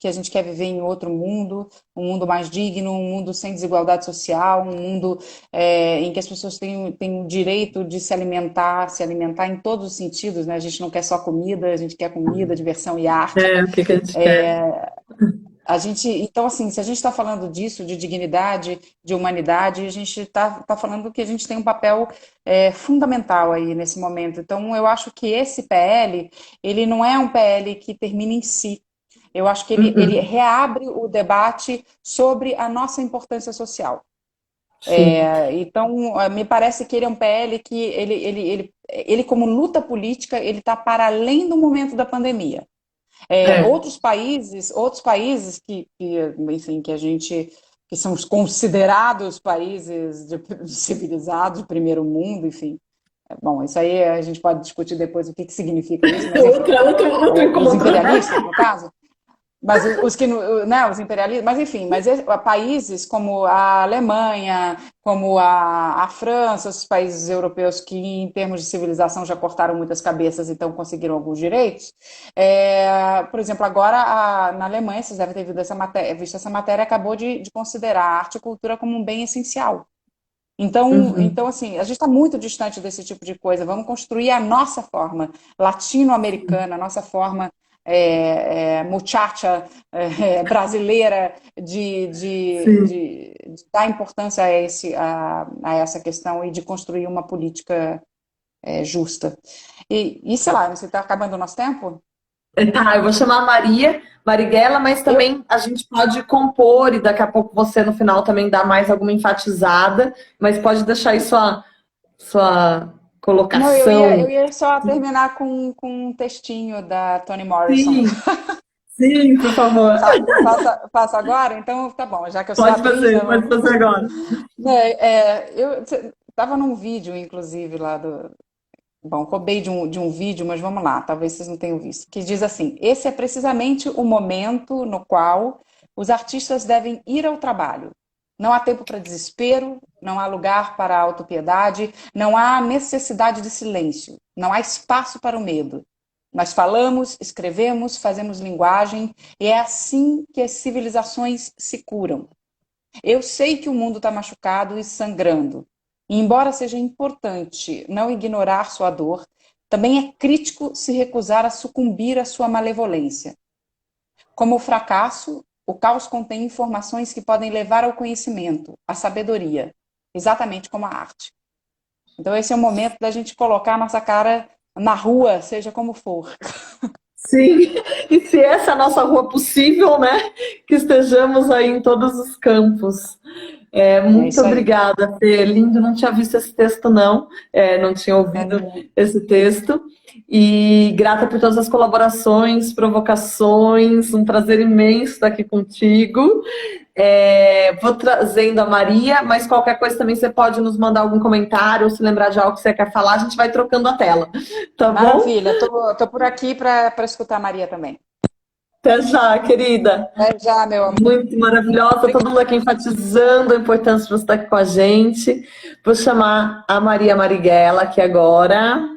a gente quer viver em outro mundo, um mundo mais digno, um mundo sem desigualdade social, um mundo em que as pessoas têm o direito de se alimentar em todos os sentidos, né? A gente não quer só comida, a gente quer comida, diversão e arte. o que a gente quer? Então, assim, se a gente está falando disso, de dignidade, de humanidade, a gente está falando que a gente tem um papel fundamental aí nesse momento. Então, eu acho que esse PL, ele não é um PL que termina em si. Eu acho que ele reabre o debate sobre a nossa importância social. Sim. Então, me parece que ele é um PL que ele como luta política, ele está para além do momento da pandemia. Outros países enfim, que são considerados países civilizados, de primeiro mundo, enfim. Bom, isso aí a gente pode discutir depois o que significa isso, mas enfim, Outro os encontro. imperialistas, no caso. Mas os que, né, os imperialistas, mas enfim, países como a Alemanha, como a França, os países europeus que, em termos de civilização, já cortaram muitas cabeças e então conseguiram alguns direitos. Por exemplo, agora na Alemanha, vocês devem ter visto essa matéria, acabou de considerar a arte e cultura como um bem essencial. Então, assim, a gente está muito distante desse tipo de coisa. Vamos construir a nossa forma latino-americana, a nossa forma muchacha brasileira de dar importância a essa questão e de construir uma política justa. E sei lá, você está acabando o nosso tempo? Tá, eu vou chamar a Maria, Marighella, mas Eu, também a gente pode compor e daqui a pouco você no final também dá mais alguma enfatizada, mas pode deixar aí sua não, eu ia, colocação. eu ia só terminar com um textinho da Toni Morrison. Sim, sim, por favor. Faço agora? Então, tá bom, já que eu sou Pode atriz, fazer, né, pode fazer agora. eu estava num vídeo, inclusive, lá do. Bom, roubei de um vídeo, mas vamos lá, talvez vocês não tenham visto. Que diz assim: esse é precisamente o momento no qual os artistas devem ir ao trabalho. Não há tempo para desespero, não há lugar para autopiedade, não há necessidade de silêncio, não há espaço para o medo. Nós falamos, escrevemos, fazemos linguagem, e é assim que as civilizações se curam. Eu sei que o mundo está machucado e sangrando. E embora seja importante não ignorar sua dor, também é crítico se recusar a sucumbir à sua malevolência. Como o fracasso, o caos contém informações que podem levar ao conhecimento, à sabedoria, exatamente como a arte. Então esse é o momento da gente colocar a nossa cara na rua, seja como for. Sim, e se essa é a nossa rua possível, né? Que estejamos aí em todos os campos. É Muito isso aí. obrigada, Fê. Lindo, não tinha visto esse texto, não. Não tinha ouvido esse texto. E grata por todas as colaborações, provocações. Um prazer imenso estar aqui contigo. Vou trazendo a Maria, mas qualquer coisa também você pode nos mandar algum comentário ou se lembrar de algo que você quer falar, a gente vai trocando a tela. Tá bom? Maravilha, tô por aqui para escutar a Maria também. Até já, querida. Até já, meu amor. Muito maravilhosa, todo mundo aqui enfatizando a importância de você estar aqui com a gente. Vou chamar a Maria Marighella aqui agora,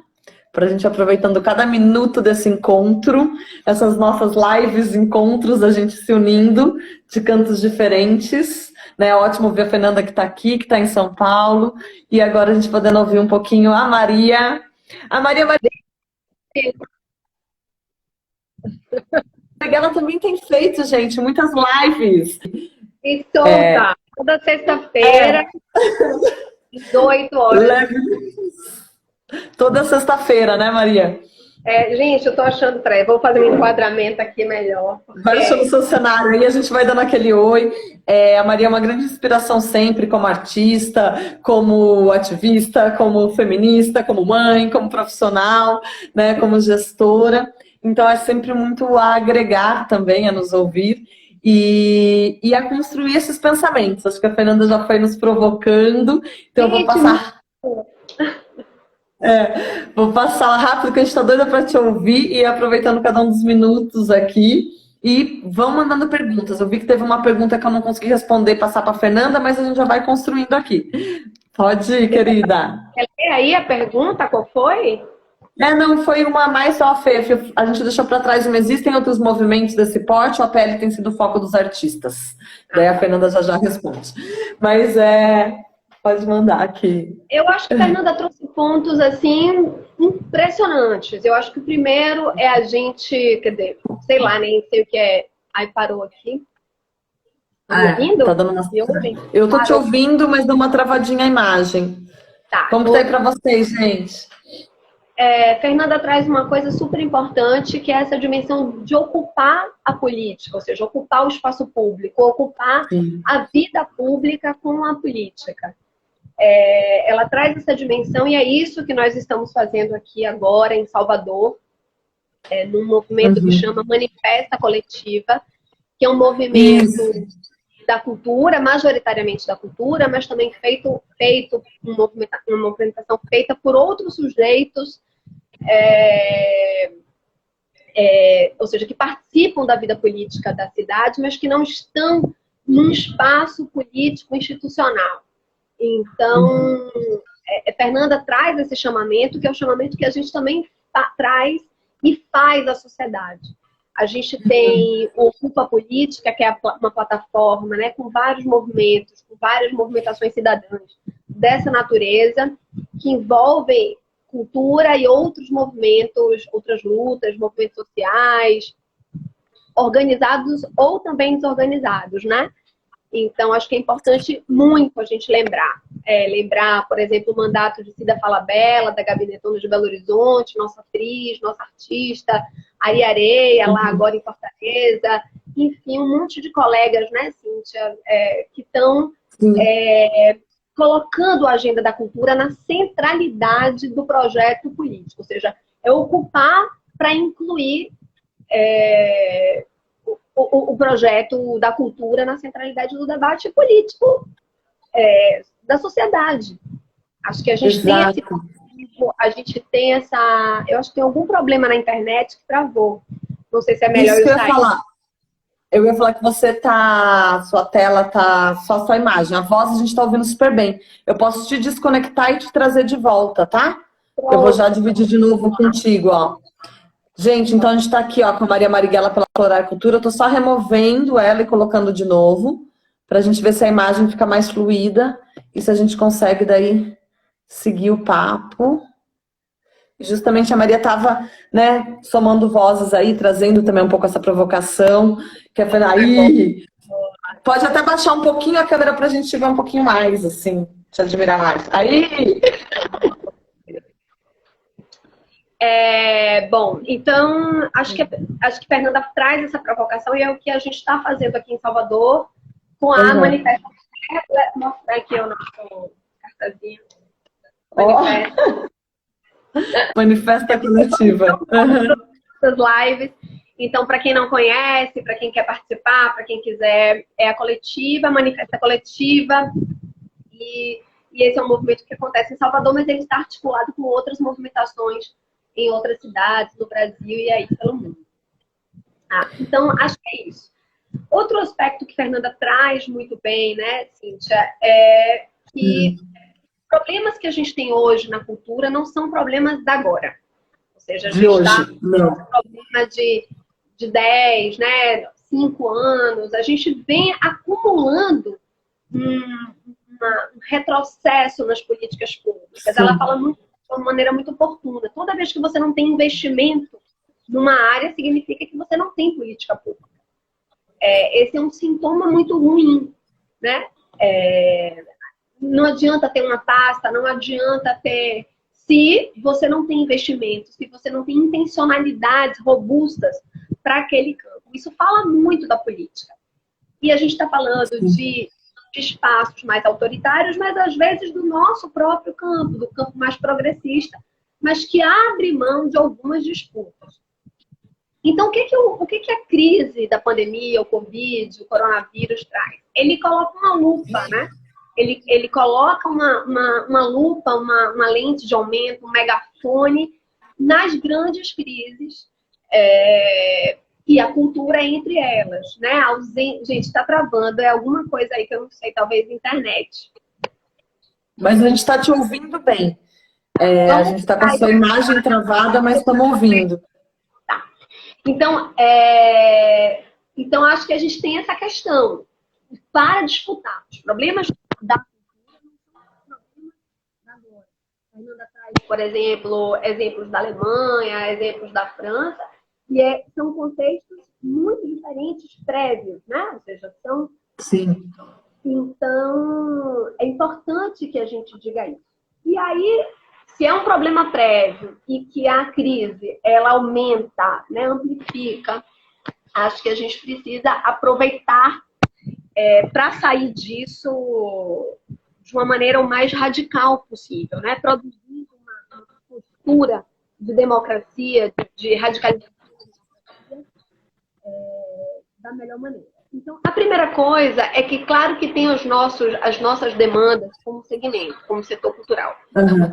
para a gente aproveitando cada minuto desse encontro, essas nossas lives, encontros, a gente se unindo de cantos diferentes. Né? Ótimo ver a Fernanda que está aqui, que está em São Paulo. E agora a gente podendo ouvir um pouquinho a Maria. A Maria ela também tem feito, gente, muitas lives. E solta, toda sexta-feira, 18 horas. Toda sexta-feira, né, Maria? Gente, eu tô achando, peraí, vou fazer um enquadramento aqui melhor. Vai deixando o seu cenário aí, a gente vai dando aquele oi. A Maria é uma grande inspiração sempre como artista, como ativista, como feminista, como mãe, como profissional, né, como gestora. Então é sempre muito a agregar também, a nos ouvir e a construir esses pensamentos. Acho que a Fernanda já foi nos provocando, então eu vou passar... vou passar rápido, que a gente está doida para te ouvir e aproveitando cada um dos minutos aqui. E vão mandando perguntas. Eu vi que teve uma pergunta que eu não consegui responder, passar para a Fernanda, mas a gente já vai construindo aqui. Pode ir, querida. Quer ler aí a pergunta? Qual foi? Não, foi uma mais só, Fê. A gente deixou para trás, não existem outros movimentos desse porte, ou a PL tem sido o foco dos artistas? Daí a Fernanda já responde. Mas pode mandar aqui. Eu acho que a Fernanda trouxe pontos, assim, impressionantes. Eu acho que o primeiro é a gente, quer dizer, sei lá, nem sei o que é. Ai, parou aqui. Tá me ouvindo? Tá dando uma... Eu tô te ouvindo, mas deu uma travadinha a imagem. Tá. Como que tá aí pra vocês, gente? Fernanda traz uma coisa super importante, que é essa dimensão de ocupar a política, ou seja, ocupar o espaço público, ocupar a vida pública com a política. Ela traz essa dimensão e é isso que nós estamos fazendo aqui agora em Salvador, num movimento que chama Manifesta Coletiva, que é um movimento da cultura, majoritariamente da cultura, mas também feito uma movimentação feita por outros sujeitos, ou seja, que participam da vida política da cidade, mas que não estão num espaço político institucional. Então, Fernanda traz esse chamamento, que é o chamamento que a gente também traz e faz à sociedade. A gente tem o Ocupa Política, que é uma plataforma, né, com vários movimentos, com várias movimentações cidadãs dessa natureza, que envolvem cultura e outros movimentos, outras lutas, movimentos sociais, organizados ou também desorganizados, né? Então, acho que é importante muito a gente lembrar. Lembrar, por exemplo, o mandato de Cida Falabella, da Gabinetona de Belo Horizonte, nossa atriz, nossa artista, Ari Areia, lá agora em Fortaleza. Enfim, um monte de colegas, né, Cíntia, que estão colocando a agenda da cultura na centralidade do projeto político. Ou seja, ocupar para incluir o projeto da cultura na centralidade do debate político da sociedade. Acho que a gente tem essa... Eu acho que tem algum problema na internet que travou. Não sei se é melhor eu sair. Eu ia falar que sua tela tá só sua imagem. A voz a gente tá ouvindo super bem. Eu posso te desconectar e te trazer de volta, tá? Pronto. Eu vou já dividir de novo contigo, ó. Gente, então a gente tá aqui, ó, com a Maria Marighella pela Florar Cultura. Eu tô só removendo ela e colocando de novo, pra gente ver se a imagem fica mais fluida e se a gente consegue daí seguir o papo. Justamente a Maria tava, né, somando vozes aí, trazendo também um pouco essa provocação. Que é aí, pode até baixar um pouquinho a câmera pra gente ver um pouquinho mais, assim, te admirar mais. Aí! Bom, então, acho que Fernanda traz essa provocação e é o que a gente está fazendo aqui em Salvador com a Manifesta. Vou mostrar aqui o nosso cartazinho. Manifesta Coletiva. Essas lives. Então, para quem não conhece, para quem quer participar, para quem quiser, é a coletiva, a Manifesta Coletiva. E esse é um movimento que acontece em Salvador, mas ele está articulado com outras movimentações em outras cidades, no Brasil e aí pelo mundo. Então, acho que é isso. Outro aspecto que Fernanda traz muito bem, né, Cíntia, é que problemas que a gente tem hoje na cultura não são problemas da agora. Ou seja, a gente está com um problema de 10, né, 5 anos. A gente vem acumulando um retrocesso nas políticas públicas. Sim. Ela fala de uma maneira muito oportuna. Toda vez que você não tem investimento numa área, significa que você não tem política pública. Esse é um sintoma muito ruim, né? Não adianta ter uma pasta, não adianta ter... Se você não tem investimento, se você não tem intencionalidades robustas para aquele campo. Isso fala muito da política. E a gente está falando de espaços mais autoritários, mas às vezes do nosso próprio campo, do campo mais progressista, mas que abre mão de algumas disputas. Então, o que a crise da pandemia, o Covid, o coronavírus traz? Ele coloca uma lupa, né? Ele coloca uma lupa, uma lente de aumento, um megafone nas grandes crises, e a cultura entre elas, né? Gente, está travando, é alguma coisa aí que eu não sei, talvez internet. Mas a gente está te ouvindo bem. A gente está com a sua imagem travada, mas estamos ouvindo. Tá. Então, acho que a gente tem essa questão para disputar. Os problemas da cultura não são problemas da agora. A Fernanda traz, por exemplo, exemplos da Alemanha, exemplos da França, e são contextos muito diferentes prévios, né? Ou seja, são... Sim. Então, é importante que a gente diga isso. E aí, se é um problema prévio e que a crise, ela aumenta, né, amplifica, acho que a gente precisa aproveitar para sair disso de uma maneira o mais radical possível, né? Produzindo uma postura de democracia, de radicalização da melhor maneira. Então, a primeira coisa é que, claro que tem as nossas demandas como segmento, como setor cultural.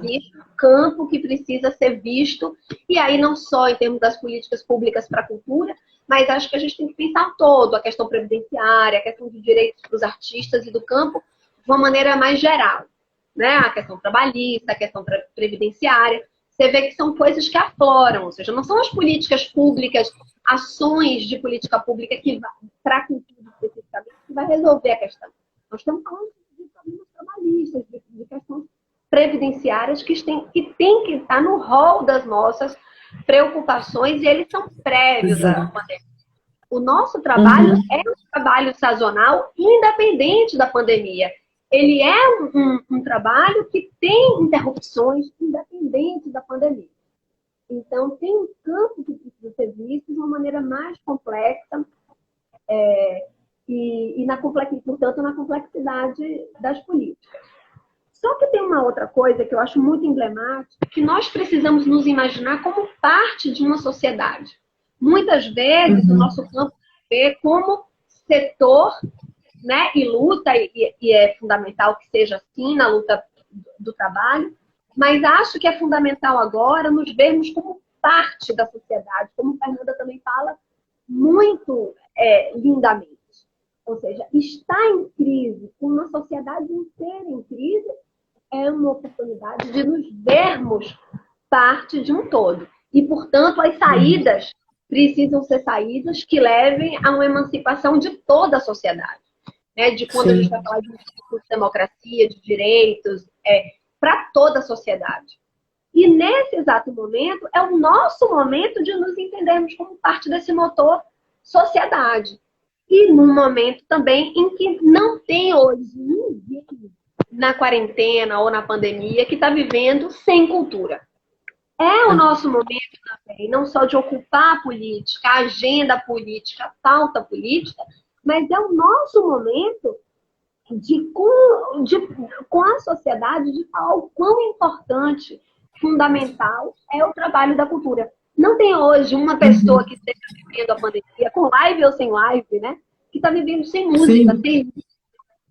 Existe um campo que precisa ser visto, e aí não só em termos das políticas públicas para a cultura, mas acho que a gente tem que pensar todo, a questão previdenciária, a questão de direitos para os artistas e do campo, de uma maneira mais geral, né? A questão trabalhista, a questão previdenciária. Você vê que são coisas que afloram, ou seja, não são as políticas públicas, ações de política pública que para a cultura especificamente, que vai resolver a questão. Nós estamos falando de problemas trabalhistas, de questões previdenciárias que têm que estar no rol das nossas preocupações, e eles são prévios à pandemia. O nosso trabalho é um trabalho sazonal, independente da pandemia. Ele é um trabalho que tem interrupções independentes da pandemia. Então, tem um campo que precisa ser visto de uma maneira mais complexa portanto, na complexidade das políticas. Só que tem uma outra coisa que eu acho muito emblemática, que nós precisamos nos imaginar como parte de uma sociedade. Muitas vezes, o nosso campo vê como setor, né, e luta, e é fundamental que seja assim na luta do trabalho, mas acho que é fundamental agora nos vermos como parte da sociedade, como a Fernanda também fala muito lindamente. Ou seja, estar em crise, com uma sociedade inteira em crise, é uma oportunidade de nos vermos parte de um todo. E, portanto, as saídas precisam ser saídas que levem a uma emancipação de toda a sociedade. Né? De quando a gente vai falar de democracia, de direitos, para toda a sociedade. E nesse exato momento, é o nosso momento de nos entendermos como parte desse motor sociedade. E num momento também em que não tem hoje ninguém na quarentena ou na pandemia que está vivendo sem cultura. É o nosso momento também, não só de ocupar a política, a agenda política, a pauta política, mas é o nosso momento com a sociedade, de falar o quão importante, fundamental é o trabalho da cultura. Não tem hoje uma pessoa que esteja vivendo a pandemia, com live ou sem live, né? Que está vivendo sem música, Sim.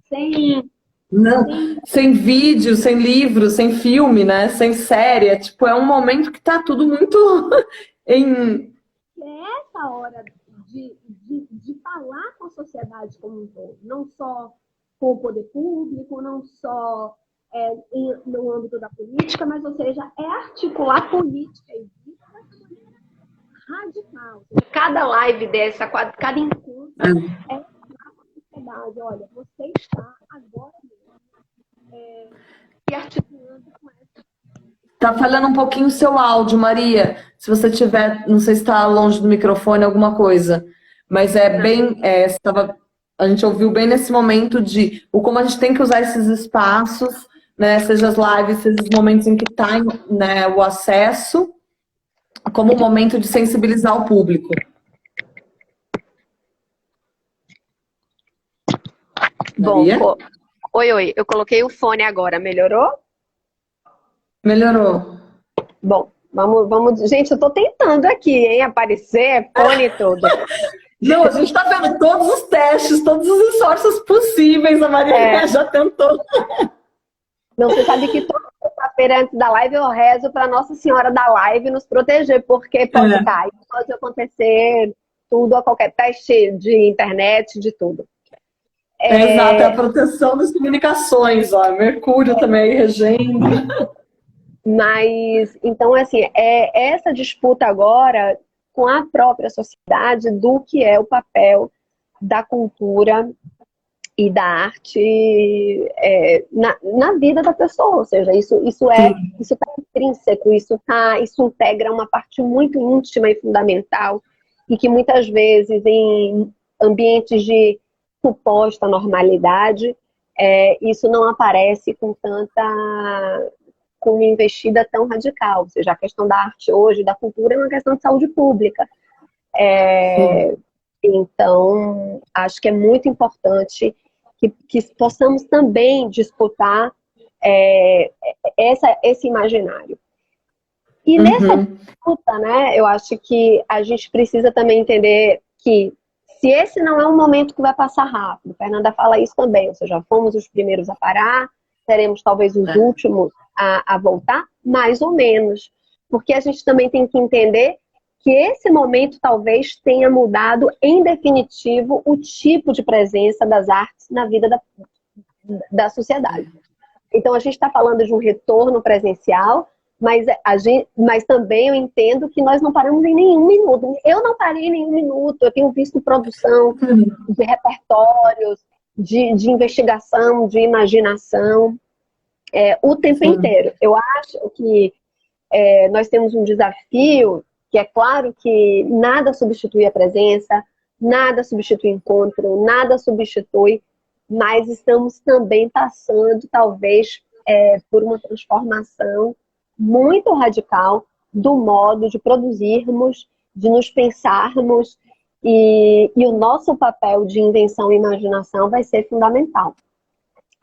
sem Não, sem vídeo, sem livro, sem filme, né? Sem série. Tipo, é um momento que tá tudo muito em. É essa hora de falar com a sociedade como um todo, não só com o poder público, não só no âmbito da política, mas, ou seja, é articular política e vida de maneira radical. Cada live dessa, cada encontro é falar com a sociedade. Olha, você está agora mesmo se articulando com essa. Tá falhando um pouquinho o seu áudio, Maria. Se você tiver, não sei se está longe do microfone, alguma coisa. Mas é bem. A gente ouviu bem nesse momento de como a gente tem que usar esses espaços, né? Seja as lives, seja os momentos em que está, né, o acesso, como um momento de sensibilizar o público. Maria? Bom, oi, eu coloquei o fone agora, melhorou? Melhorou. Bom, vamos. Gente, eu tô tentando aqui, hein? Aparecer, fone e tudo. Não, a gente tá vendo todos os testes, todos os esforços possíveis. A Maria já tentou. Não, você sabe que toda sexta-feira antes da live eu rezo para Nossa Senhora da Live nos proteger, porque pode cair, pode acontecer tudo, a qualquer teste de internet, de tudo. Exato, é a proteção das comunicações, ó. Mercúrio também regendo. Mas, então, assim, é essa disputa agora com a própria sociedade do que é o papel da cultura e da arte na vida da pessoa. Ou seja, isso está intrínseco, isso integra uma parte muito íntima e fundamental e que muitas vezes em ambientes de suposta normalidade, isso não aparece com uma investida tão radical. Ou seja, a questão da arte hoje, da cultura, é uma questão de saúde pública. Então, acho que é muito importante que possamos também disputar esse imaginário. E nessa disputa, né, eu acho que a gente precisa também entender que se esse não é um momento que vai passar rápido, Fernanda fala isso também, ou seja, fomos os primeiros a parar, seremos talvez os últimos a voltar, mais ou menos. Porque a gente também tem que entender que esse momento talvez tenha mudado, em definitivo, o tipo de presença das artes na vida da sociedade. Então, a gente está falando de um retorno presencial, mas também eu entendo que nós não paramos em nenhum minuto. Eu não parei em nenhum minuto. Eu tenho visto produção de repertórios, de investigação, de imaginação, o tempo inteiro. Eu acho que nós temos um desafio que é claro que nada substitui a presença, nada substitui o encontro, nada substitui, mas estamos também passando, talvez, por uma transformação muito radical do modo de produzirmos, de nos pensarmos, e o nosso papel de invenção e imaginação vai ser fundamental.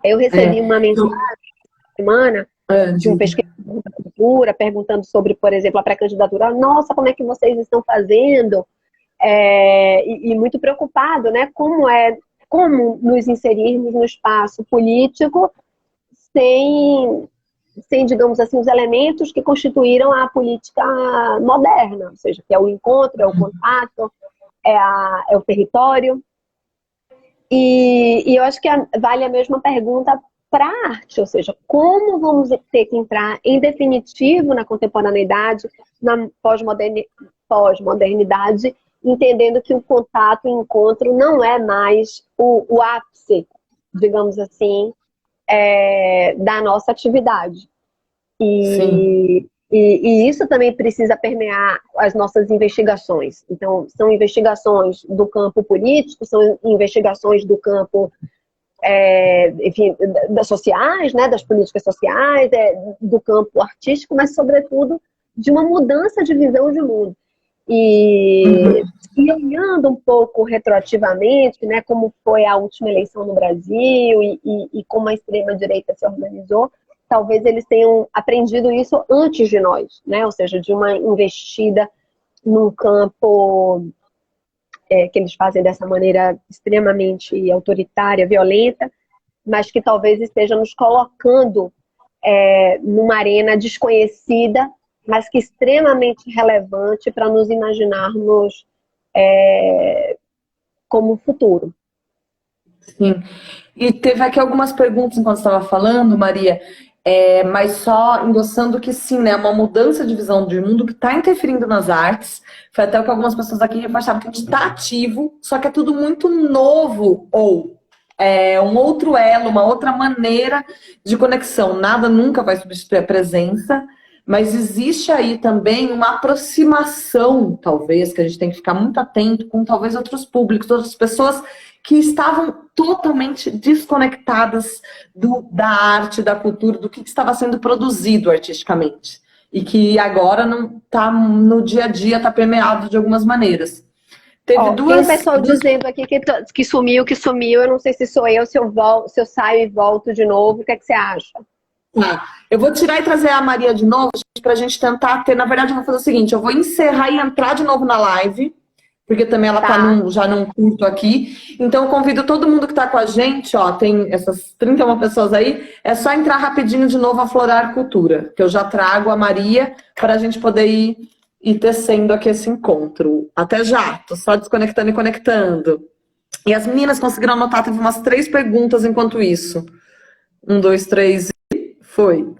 Eu recebi uma mensagem essa semana de um pesquisador da cultura perguntando sobre, por exemplo, a pré-candidatura. Nossa, como é que vocês estão fazendo? E muito preocupado, né? Como nos inserirmos no espaço político sem, digamos assim, os elementos que constituíram a política moderna, ou seja, que é o encontro, é o contato, é o território. E eu acho que vale a mesma pergunta para a arte, ou seja, como vamos ter que entrar em definitivo na contemporaneidade, na pós-modernidade, entendendo que o contato, o encontro não é mais o ápice, digamos assim, da nossa atividade. E isso também precisa permear as nossas investigações. Então, são investigações do campo político, são investigações do campo enfim, das sociais, né, das políticas sociais, do campo artístico, mas, sobretudo, de uma mudança de visão de mundo. E olhando um pouco retroativamente, né, como foi a última eleição no Brasil e como a extrema-direita se organizou, talvez eles tenham aprendido isso antes de nós, né, ou seja, de uma investida num campo que eles fazem dessa maneira extremamente autoritária, violenta, mas que talvez esteja nos colocando numa arena desconhecida, mas que é extremamente relevante para nos imaginarmos como futuro. Sim. E teve aqui algumas perguntas enquanto você estava falando, Maria, mas só endossando que sim, né? Uma mudança de visão de mundo que está interferindo nas artes. Foi até o que algumas pessoas aqui acharam que a gente está ativo, só que é tudo muito novo, ou um outro elo, uma outra maneira de conexão. Nada nunca vai substituir a presença, mas existe aí também uma aproximação, talvez, que a gente tem que ficar muito atento com talvez outros públicos, outras pessoas que estavam totalmente desconectadas da arte, da cultura, do que estava sendo produzido artisticamente. E que agora não está no dia a dia, está permeado de algumas maneiras. Teve Tem um pessoal dizendo aqui que sumiu, eu não sei se sou eu, se eu saio e volto de novo, o que é que você acha? Eu vou tirar e trazer a Maria de novo, para a gente tentar ter, na verdade eu vou fazer o seguinte, eu vou encerrar e entrar de novo na live, porque também ela tá já num curto aqui. Então eu convido todo mundo que tá com a gente, ó, tem essas 31 pessoas aí, é só entrar rapidinho de novo a Florar Cultura, que eu já trago a Maria para a gente poder ir tecendo aqui esse encontro. Até já, tô só desconectando e conectando. E as meninas conseguiram anotar, teve umas 3 perguntas enquanto isso. 1, 2, 3 e foi.